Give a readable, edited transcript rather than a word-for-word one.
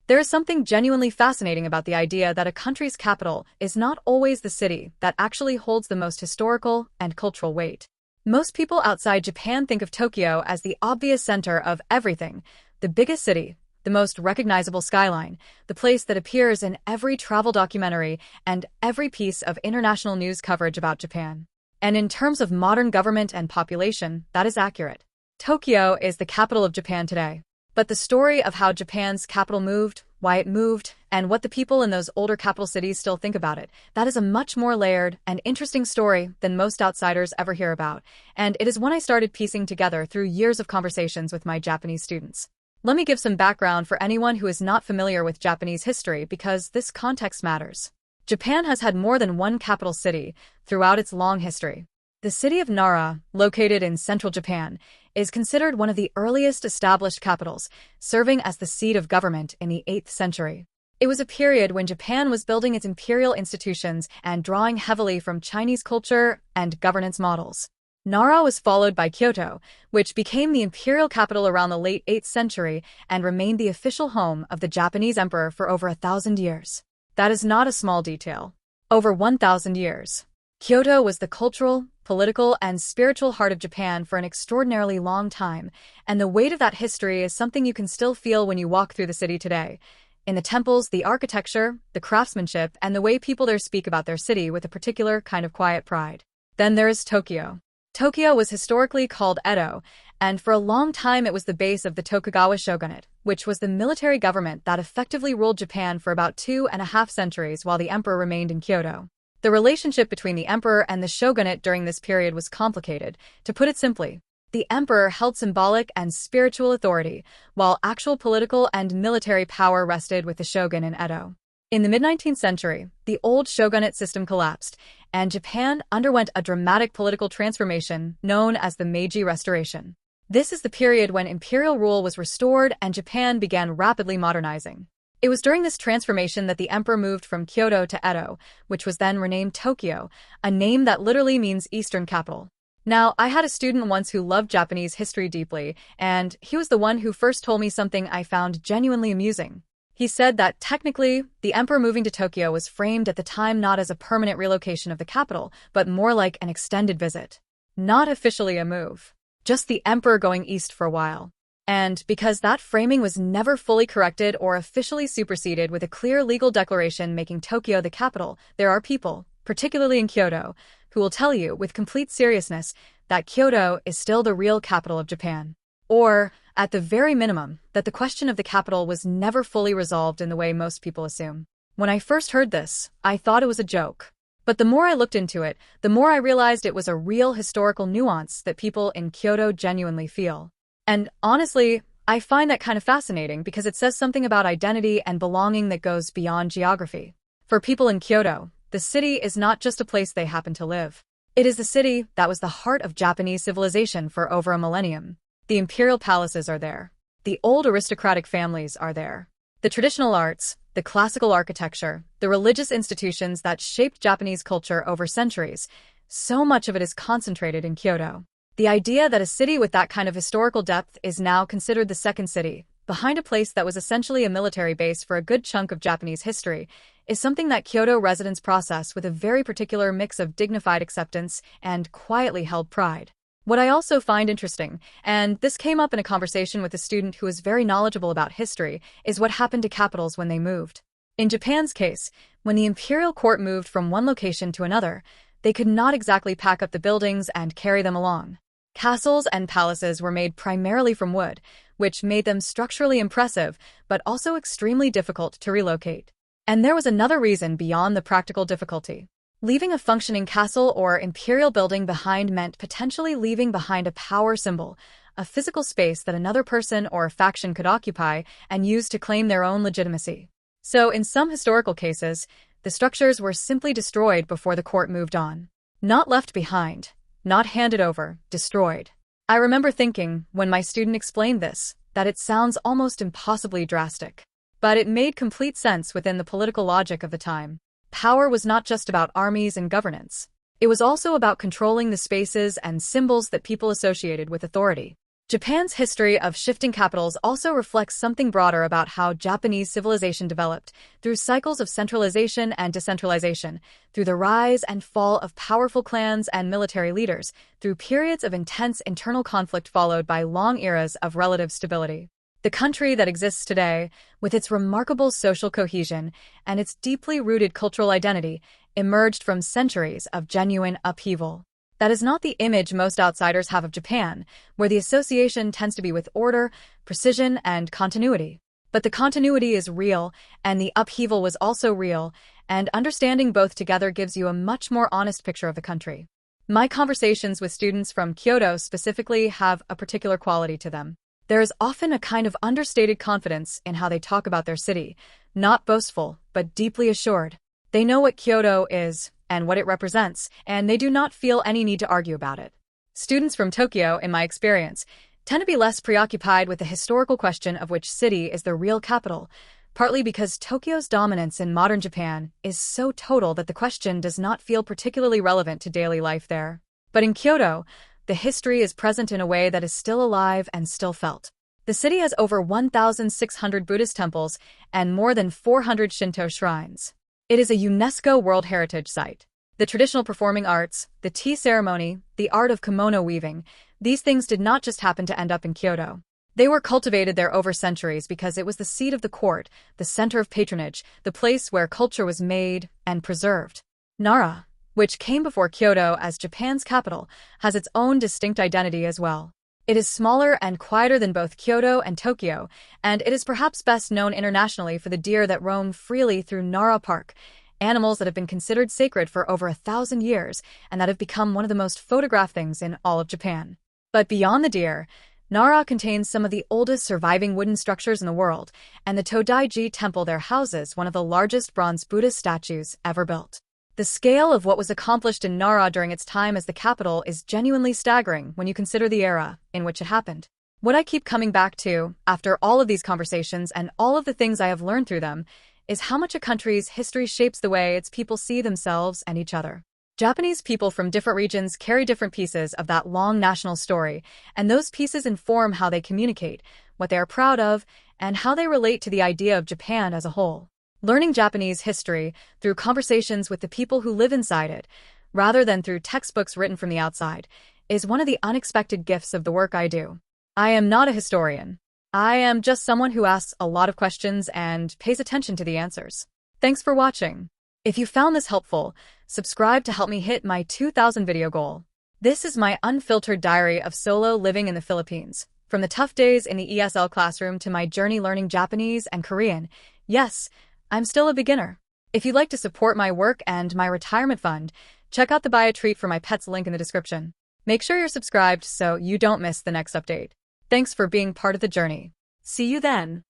There is something genuinely fascinating about the idea that a country's capital is not always the city that actually holds the most historical and cultural weight. Most people outside Japan think of Tokyo as the obvious center of everything, the biggest city, the most recognizable skyline, the place that appears in every travel documentary and every piece of international news coverage about Japan. And in terms of modern government and population, that is accurate. Tokyo is the capital of Japan today. But the story of how Japan's capital moved, why it moved, and what the people in those older capital cities still think about it, that is a much more layered and interesting story than most outsiders ever hear about, and it is one I started piecing together through years of conversations with my Japanese students. Let me give some background for anyone who is not familiar with Japanese history because this context matters. Japan has had more than one capital city throughout its long history. The city of Nara, located in central Japan, is considered one of the earliest established capitals, serving as the seat of government in the 8th century. It was a period when Japan was building its imperial institutions and drawing heavily from Chinese culture and governance models. Nara was followed by Kyoto, which became the imperial capital around the late 8th century and remained the official home of the Japanese emperor for over 1,000 years. That is not a small detail. Over 1,000 years. Kyoto was the cultural, political, and spiritual heart of Japan for an extraordinarily long time, and the weight of that history is something you can still feel when you walk through the city today. In the temples, the architecture, the craftsmanship, and the way people there speak about their city with a particular kind of quiet pride. Then there is Tokyo. Tokyo was historically called Edo, and for a long time it was the base of the Tokugawa shogunate, which was the military government that effectively ruled Japan for about 2.5 centuries while the emperor remained in Kyoto. The relationship between the emperor and the shogunate during this period was complicated. To put it simply, the emperor held symbolic and spiritual authority, while actual political and military power rested with the shogun in Edo. In the mid-19th century, the old shogunate system collapsed, and Japan underwent a dramatic political transformation known as the Meiji Restoration. This is the period when imperial rule was restored and Japan began rapidly modernizing. It was during this transformation that the emperor moved from Kyoto to Edo, which was then renamed Tokyo, a name that literally means Eastern Capital. Now, I had a student once who loved Japanese history deeply, and he was the one who first told me something I found genuinely amusing. He said that technically, the emperor moving to Tokyo was framed at the time not as a permanent relocation of the capital, but more like an extended visit. Not officially a move. Just the emperor going east for a while. And because that framing was never fully corrected or officially superseded with a clear legal declaration making Tokyo the capital, there are people, particularly in Kyoto, who will tell you with complete seriousness that Kyoto is still the real capital of Japan. Or, at the very minimum, that the question of the capital was never fully resolved in the way most people assume. When I first heard this, I thought it was a joke. But the more I looked into it, the more I realized it was a real historical nuance that people in Kyoto genuinely feel. And honestly, I find that kind of fascinating because it says something about identity and belonging that goes beyond geography. For people in Kyoto, the city is not just a place they happen to live. It is the city that was the heart of Japanese civilization for over a millennium. The imperial palaces are there. The old aristocratic families are there. The traditional arts, the classical architecture, the religious institutions that shaped Japanese culture over centuries, so much of it is concentrated in Kyoto. The idea that a city with that kind of historical depth is now considered the second city, behind a place that was essentially a military base for a good chunk of Japanese history, is something that Kyoto residents process with a very particular mix of dignified acceptance and quietly held pride. What I also find interesting, and this came up in a conversation with a student who is very knowledgeable about history, is what happened to capitals when they moved. In Japan's case, when the imperial court moved from one location to another, they could not exactly pack up the buildings and carry them along. Castles and palaces were made primarily from wood, which made them structurally impressive, but also extremely difficult to relocate. And there was another reason beyond the practical difficulty. Leaving a functioning castle or imperial building behind meant potentially leaving behind a power symbol, a physical space that another person or faction could occupy and use to claim their own legitimacy. So in some historical cases, the structures were simply destroyed before the court moved on. Not left behind. Not handed over, destroyed. I remember thinking, when my student explained this, that it sounds almost impossibly drastic. But it made complete sense within the political logic of the time. Power was not just about armies and governance. It was also about controlling the spaces and symbols that people associated with authority. Japan's history of shifting capitals also reflects something broader about how Japanese civilization developed, through cycles of centralization and decentralization, through the rise and fall of powerful clans and military leaders, through periods of intense internal conflict followed by long eras of relative stability. The country that exists today, with its remarkable social cohesion and its deeply rooted cultural identity, emerged from centuries of genuine upheaval. That is not the image most outsiders have of Japan, where the association tends to be with order, precision, and continuity. But the continuity is real, and the upheaval was also real, and understanding both together gives you a much more honest picture of the country. My conversations with students from Kyoto specifically have a particular quality to them. There is often a kind of understated confidence in how they talk about their city, not boastful, but deeply assured. They know what Kyoto is and what it represents, and they do not feel any need to argue about it. Students from Tokyo, in my experience, tend to be less preoccupied with the historical question of which city is the real capital, partly because Tokyo's dominance in modern Japan is so total that the question does not feel particularly relevant to daily life there. But in Kyoto, the history is present in a way that is still alive and still felt. The city has over 1,600 Buddhist temples and more than 400 Shinto shrines. It is a UNESCO World Heritage Site. The traditional performing arts, the tea ceremony, the art of kimono weaving, these things did not just happen to end up in Kyoto. They were cultivated there over centuries because it was the seat of the court, the center of patronage, the place where culture was made and preserved. Nara, which came before Kyoto as Japan's capital, has its own distinct identity as well. It is smaller and quieter than both Kyoto and Tokyo, and it is perhaps best known internationally for the deer that roam freely through Nara Park, animals that have been considered sacred for over 1,000 years and that have become one of the most photographed things in all of Japan. But beyond the deer, Nara contains some of the oldest surviving wooden structures in the world, and the Todaiji Temple there houses one of the largest bronze Buddhist statues ever built. The scale of what was accomplished in Nara during its time as the capital is genuinely staggering when you consider the era in which it happened. What I keep coming back to, after all of these conversations and all of the things I have learned through them, is how much a country's history shapes the way its people see themselves and each other. Japanese people from different regions carry different pieces of that long national story, and those pieces inform how they communicate, what they are proud of, and how they relate to the idea of Japan as a whole. Learning Japanese history through conversations with the people who live inside it, rather than through textbooks written from the outside, is one of the unexpected gifts of the work I do. I am not a historian. I am just someone who asks a lot of questions and pays attention to the answers. Thanks for watching. If you found this helpful, subscribe to help me hit my 2,000 video goal. This is my unfiltered diary of solo living in the Philippines. From the tough days in the ESL classroom to my journey learning Japanese and Korean. Yes, I'm still a beginner. If you'd like to support my work and my retirement fund, check out the Buy a Treat for My Pets link in the description. Make sure you're subscribed so you don't miss the next update. Thanks for being part of the journey. See you then.